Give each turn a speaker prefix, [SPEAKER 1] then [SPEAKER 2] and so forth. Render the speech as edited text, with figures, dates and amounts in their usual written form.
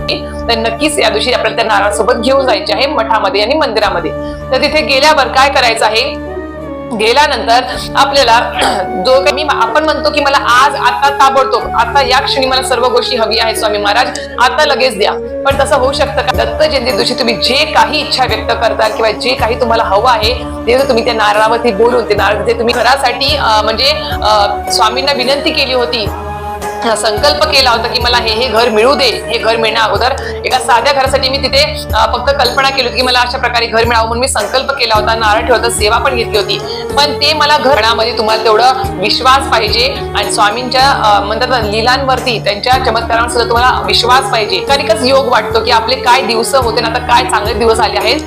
[SPEAKER 1] तर नक्कीच या दिवशी आपल्याला त्या नारळासोबत घेऊन जायचे आहे मठामध्ये आणि मंदिरामध्ये. तर तिथे गेल्यावर काय करायचं आहे, गेल्यानंतर आपल्याला जो काही आपण म्हणतो की मला आज आता ताबडतोब आता या क्षणी मला सर्व गोष्टी हवी आहे स्वामी महाराज आता लगेच द्या, पण तसं होऊ शकतं का? दत्त जयंती दिवशी तुम्ही जे काही इच्छा व्यक्त करता किंवा जे काही तुम्हाला हवं आहे ते तुम्ही त्या नारळावरती बोलून ते नारळ जे तुम्ही घरासाठी म्हणजे स्वामींना विनंती केली होती, संकल्प केला होता की मला हे घर मिळू दे, हे घर मिळण्या अगोदर एका साध्या घरासाठी मी तिथे फक्त कल्पना केली होती की मला अशा प्रकारे घर मिळावं म्हणून मी संकल्प केला होता, नारळ ठेवला होता, सेवा पण घेतली होती, पण ते मला घरामध्ये तुम्हाला तेवढं विश्वास पाहिजे आणि स्वामींच्या म्हणतात लीलांवरती त्यांच्या चमत्कारांवर सुद्धा तुम्हाला विश्वास पाहिजे. कधीकच योग वाटतो की आपले काय दिवस होते ना, आता काय चांगले दिवस आले आहेत,